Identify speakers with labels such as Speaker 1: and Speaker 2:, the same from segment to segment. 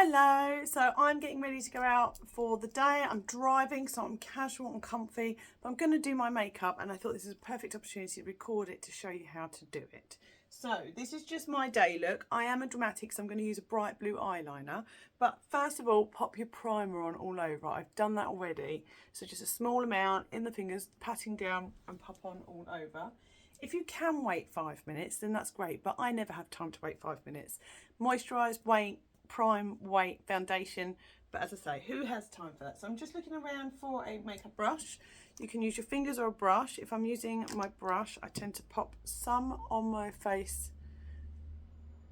Speaker 1: Hello, so I'm getting ready to go out for the day. I'm driving, so I'm casual and comfy, but I'm going to do my makeup, and I thought this is a perfect opportunity to record it to show you how to do it. So this is just my day look. I am a dramatic, so I'm going to use a bright blue eyeliner, but first of all, pop your primer on all over. I've done that already, so just a small amount in the fingers, patting down and pop on all over. If you can wait 5 minutes, then that's great, but I never have time to wait 5 minutes. Moisturise, wait, prime, wait, foundation, but as I say, who has time for that? So I'm just looking around for a makeup brush. You can use your fingers or a brush. If I'm using my brush, I tend to pop some on my face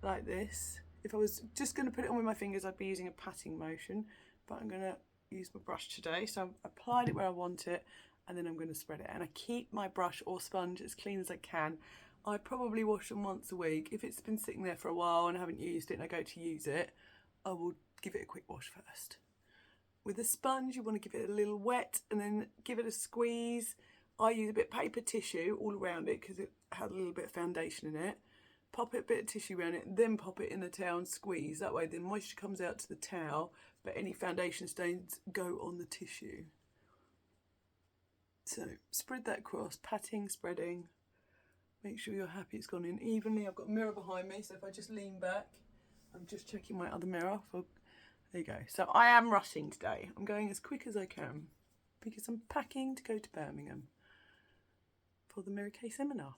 Speaker 1: like this. If I was just going to put it on with my fingers, I'd be using a patting motion, but I'm going to use my brush today. So I've applied it where I want it, and then I'm going to spread it. And I keep my brush or sponge as clean as I can. I probably wash them once a week. If it's been sitting there for a while and I haven't used it and I go to use it, I will give it a quick wash first. With a sponge, you want to give it a little wet and then give it a squeeze. I use a bit of paper tissue all around it because it had a little bit of foundation in it. Pop a bit of tissue around it, then pop it in the towel and squeeze. That way the moisture comes out to the towel, but any foundation stains go on the tissue. So spread that across, patting, spreading. Make sure you're happy it's gone in evenly. I've got a mirror behind me, so if I just lean back, I'm just checking my other mirror. There you go. So I am rushing today. I'm going as quick as I can because I'm packing to go to Birmingham for the Mary Kay seminar.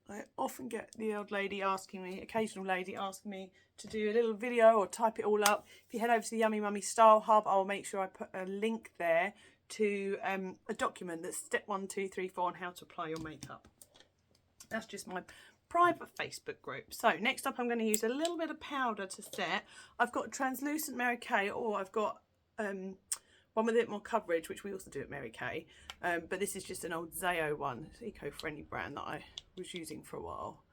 Speaker 1: I often get the old lady asking me, occasional lady asking me to do a little video or type it all up. If you head over to the Yummy Mummy Style Hub, I'll make sure I put a link there to a document that's step 1, 2, 3, 4 on how to apply your makeup. That's just my private Facebook group. So next up, I'm going to use a little bit of powder to set. I've got translucent Mary Kay, or I've got one with a bit more coverage, which we also do at Mary Kay. But this is just an old Zao one. It's an eco-friendly brand that I was using for a while.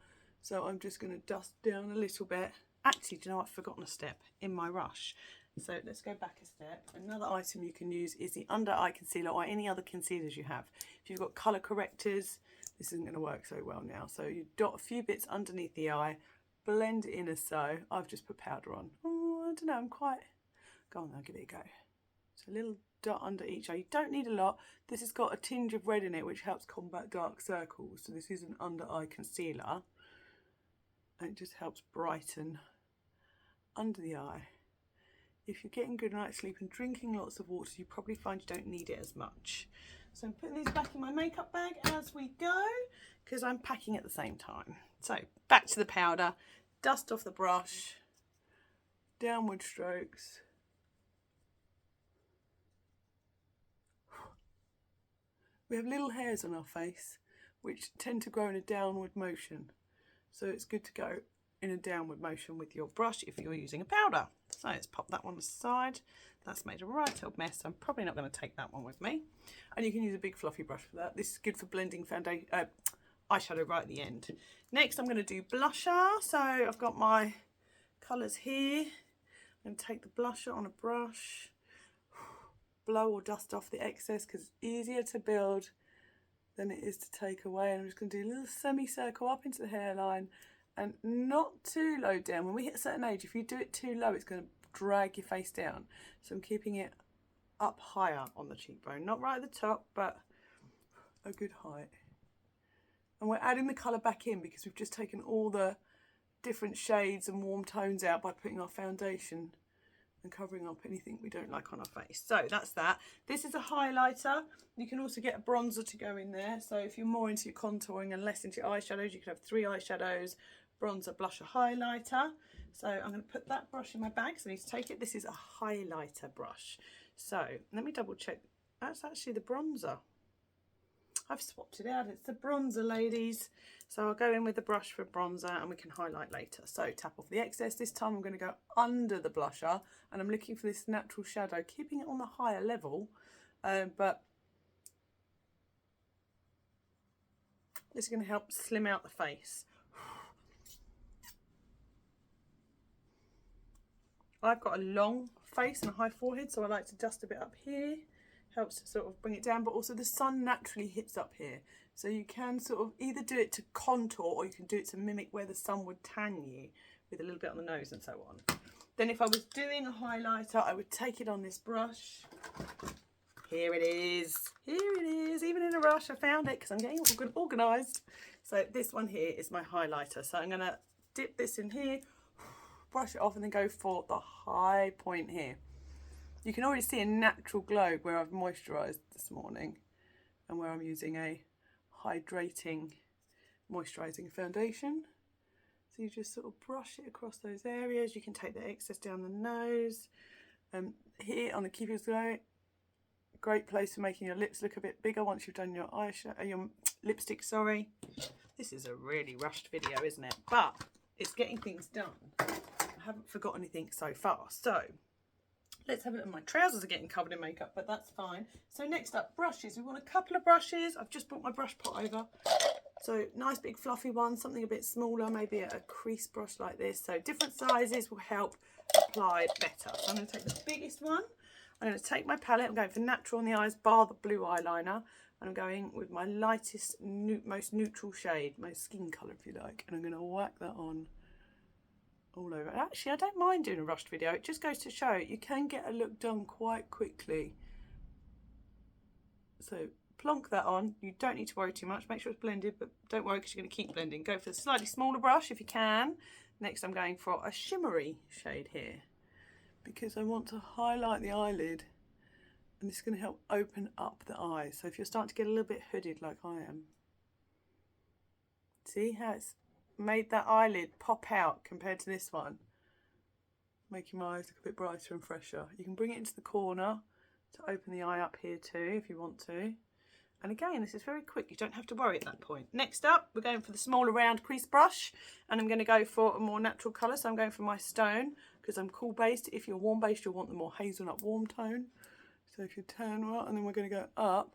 Speaker 1: So I'm just going to dust down a little bit. Actually, do you know what? I've forgotten a step in my rush. So let's go back a step. Another item you can use is the under eye concealer or any other concealers you have. If you've got colour correctors, this isn't going to work so well now. So you dot a few bits underneath the eye, blend it in as so. I've just put powder on. Oh, I don't know, I'm quite... Go on, I'll give it a go. So a little dot under each eye. You don't need a lot. This has got a tinge of red in it, which helps combat dark circles. So this is an under eye concealer. And it just helps brighten under the eye. If you're getting good night's sleep and drinking lots of water, you probably find you don't need it as much. So I'm putting these back in my makeup bag as we go, because I'm packing at the same time. So back to the powder, dust off the brush, downward strokes. We have little hairs on our face, which tend to grow in a downward motion. So it's good to go in a downward motion with your brush if you're using a powder. So let's pop that one aside. That's made a right old mess. I'm probably not going to take that one with me. And you can use a big fluffy brush for that. This is good for blending foundation, eyeshadow right at the end. Next, I'm going to do blusher. So I've got my colours here. I'm going to take the blusher on a brush, blow or dust off the excess because it's easier to build than it is to take away. And I'm just going to do a little semicircle up into the hairline and not too low down. When we hit a certain age, if you do it too low, it's going to drag your face down. So I'm keeping it up higher on the cheekbone, not right at the top, but a good height. And we're adding the colour back in because we've just taken all the different shades and warm tones out by putting our foundation and covering up anything we don't like on our face. So that's that. This is a highlighter. You can also get a bronzer to go in there. So if you're more into your contouring and less into your eyeshadows, you could have 3 eyeshadows, bronzer, blusher, highlighter. So I'm going to put that brush in my bag, so I need to take it. This is a highlighter brush. So let me double check. That's actually the bronzer. I've swapped it out. It's the bronzer, ladies. So I'll go in with the brush for bronzer and we can highlight later. So tap off the excess. This time I'm going to go under the blusher and I'm looking for this natural shadow, keeping it on the higher level. But this is going to help slim out the face. I've got a long face and a high forehead, so I like to dust a bit up here. Helps to sort of bring it down, but also the sun naturally hits up here. So you can sort of either do it to contour or you can do it to mimic where the sun would tan you. with a little bit on the nose and so on. Then if I was doing a highlighter, I would take it on this brush. Here it is. Here it is. Even in a rush, I found it because I'm getting organised. So this one here is my highlighter. So I'm going to dip this in here, brush it off, and then go for the high point here. You can already see a natural glow where I've moisturised this morning and where I'm using a hydrating moisturising foundation. So you just sort of brush it across those areas. You can take the excess down the nose. Here on the Keepers Glow, great place for making your lips look a bit bigger once you've done your eyeshadow, your lipstick, sorry. This is a really rushed video, isn't it? But it's getting things done. I haven't forgot anything so far. So let's have a look. My trousers are getting covered in makeup, but that's fine. So next up, brushes. We want a couple of brushes. I've just brought my brush pot over. So nice big fluffy one, something a bit smaller, maybe a crease brush like this. So different sizes will help apply better. So I'm going to take the biggest one. I'm going to take my palette. I'm going for natural on the eyes, bar the blue eyeliner. And I'm going with my lightest, most neutral shade, my skin colour if you like. And I'm going to whack that on all over. Actually, I don't mind doing a rushed video. It just goes to show you can get a look done quite quickly. So plonk that on. You don't need to worry too much. Make sure it's blended, but don't worry because you're going to keep blending. Go for the slightly smaller brush if you can. Next, I'm going for a shimmery shade here because I want to highlight the eyelid, and this is going to help open up the eyes. So if you're starting to get a little bit hooded like I am, see how it's made that eyelid pop out compared to this one, making my eyes look a bit brighter and fresher. You can bring it into the corner to open the eye up here too if you want to. And again, this is very quick. You don't have to worry at that point. Next up, we're going for the smaller round crease brush, and I'm going to go for a more natural colour. So I'm going for my stone because I'm cool based. If you're warm based, you'll want the more hazelnut warm tone. So if you turn well, and then we're going to go up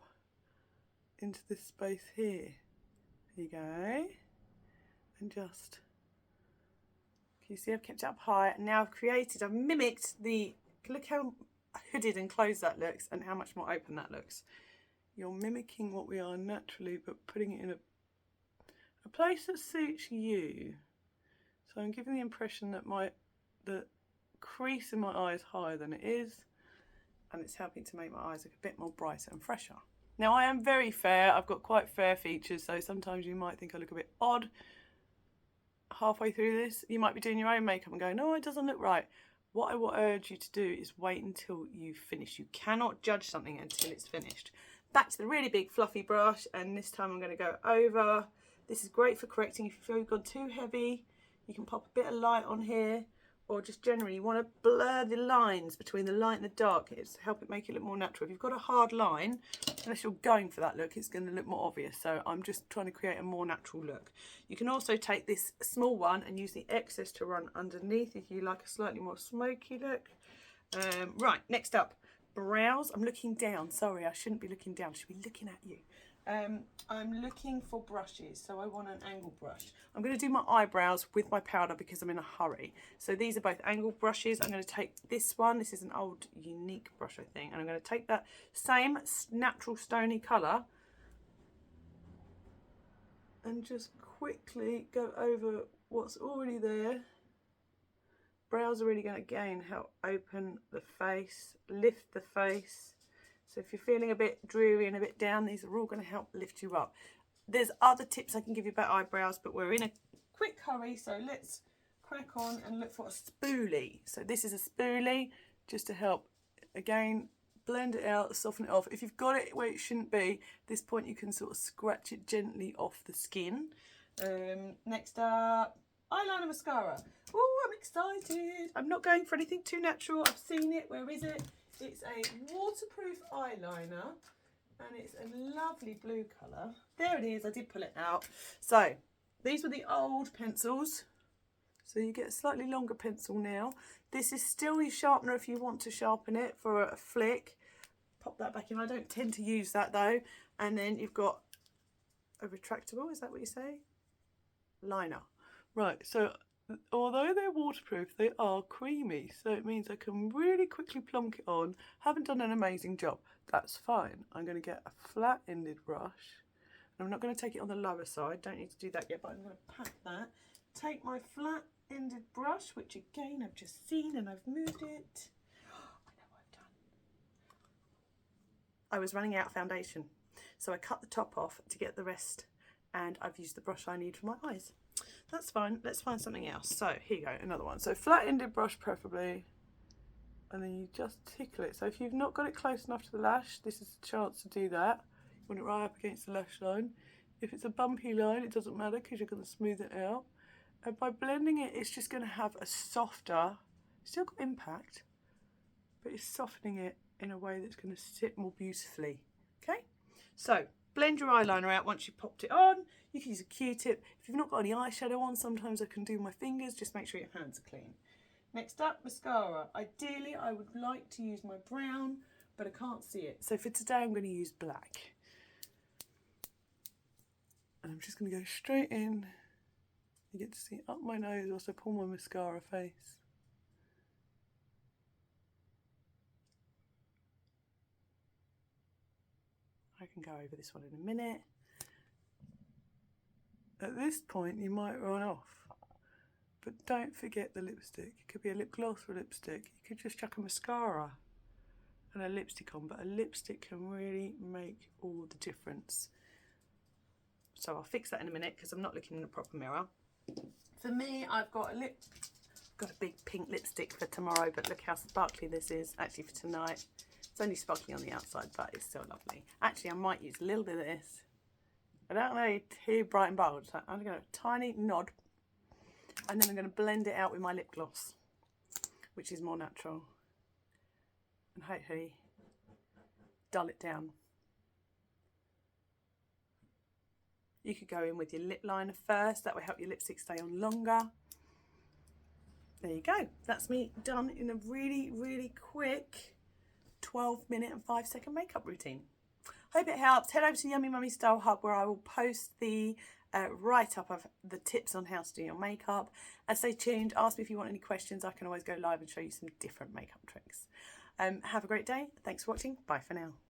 Speaker 1: into this space here. There you go. And just, you see I've kept it up high, and now I've mimicked the, look how hooded and closed that looks and how much more open that looks. You're mimicking what we are naturally, but putting it in a place that suits you. So I'm giving the impression that the crease in my eye is higher than it is, and it's helping to make my eyes look a bit more brighter and fresher. Now I am very fair. I've got quite fair features, so sometimes you might think I look a bit odd halfway through this. You might be doing your own makeup and going, no, it doesn't look right. What I will urge you to do is wait until you finish. You cannot judge something until it's finished. Back to the really big fluffy brush, and this time I'm going to go over. This is great for correcting if you feel you've gone too heavy. You can pop a bit of light on here, or just generally you want to blur the lines between the light and the dark. It's help it make it look more natural. If you've got a hard line, unless you're going for that look, it's going to look more obvious. So I'm just trying to create a more natural look. You can also take this small one and use the excess to run underneath if you like a slightly more smoky look. Right, next up, brows. I'm looking down. Sorry, I shouldn't be looking down. I should be looking at you. I'm looking for brushes, so I want an angle brush. I'm going to do my eyebrows with my powder because I'm in a hurry. So these are both angle brushes. I'm going to take this one. This is an old Unique brush, I think. And I'm going to take that same natural stony colour and just quickly go over what's already there. Brows are really going to, again, help open the face, lift the face. So if you're feeling a bit dreary and a bit down, these are all going to help lift you up. There's other tips I can give you about eyebrows, but we're in a quick hurry, so let's crack on and look for a spoolie. So this is a spoolie, just to help, again, blend it out, soften it off. If you've got it where it shouldn't be, at this point you can sort of scratch it gently off the skin. Next up, eyeliner mascara. Oh, I'm excited. I'm not going for anything too natural. I've seen it. Where is it? It's a waterproof eyeliner, and it's a lovely blue colour. There it is. I did pull it out. So these were the old pencils. So you get a slightly longer pencil now. This is still your sharpener if you want to sharpen it for a flick. Pop that back in. I don't tend to use that though. And then you've got a retractable, is that what you say? Liner. Right, so although they're waterproof, they are creamy. So it means I can really quickly plonk it on. Haven't done an amazing job. That's fine. I'm going to get a flat-ended brush. I'm not going to take it on the lower side. Don't need to do that yet, but I'm going to pat that. take my flat-ended brush, which again I've just seen and I've moved it. I know what I've done. I was running out of foundation, so I cut the top off to get the rest, and I've used the brush I need for my eyes. That's fine. Let's find something else. So here you go, another one. So flat-ended brush preferably, and then you just tickle it. So if you've not got it close enough to the lash, this is a chance to do that. You want it right up against the lash line. If it's a bumpy line, it doesn't matter because you're going to smooth it out. And by blending it, it's just going to have a softer, still got impact, but it's softening it in a way that's going to sit more beautifully. Okay, so blend your eyeliner out once you've popped it on. You can use a Q-tip. If you've not got any eyeshadow on, sometimes I can do my fingers. Just make sure your hands are clean. Next up, mascara. Ideally, I would like to use my brown, but I can't see it. So for today, I'm going to use black. And I'm just going to go straight in. You get to see up my nose, also pull my mascara face. I can go over this one in a minute. At this point, you might run off. But don't forget the lipstick. It could be a lip gloss or a lipstick. You could just chuck a mascara and a lipstick on, but a lipstick can really make all the difference. So I'll fix that in a minute because I'm not looking in a proper mirror. For me, I've got a big pink lipstick for tomorrow, but look how sparkly this is. Actually for tonight, it's only sparkly on the outside, but it's still lovely. Actually, I might use a little bit of this. I don't know, too bright and bold, so I'm going to tiny nod. And then I'm going to blend it out with my lip gloss, which is more natural. And hopefully dull it down. You could go in with your lip liner first. That will help your lipstick stay on longer. There you go. That's me done in a really, really quick 12-minute and 5-second makeup routine. Hope it helps. Head over to Yummy Mummy Style Hub where I will post the write-up of the tips on how to do your makeup. And stay tuned. Ask me if you want any questions. I can always go live and show you some different makeup tricks. Have a great day. Thanks for watching. Bye for now.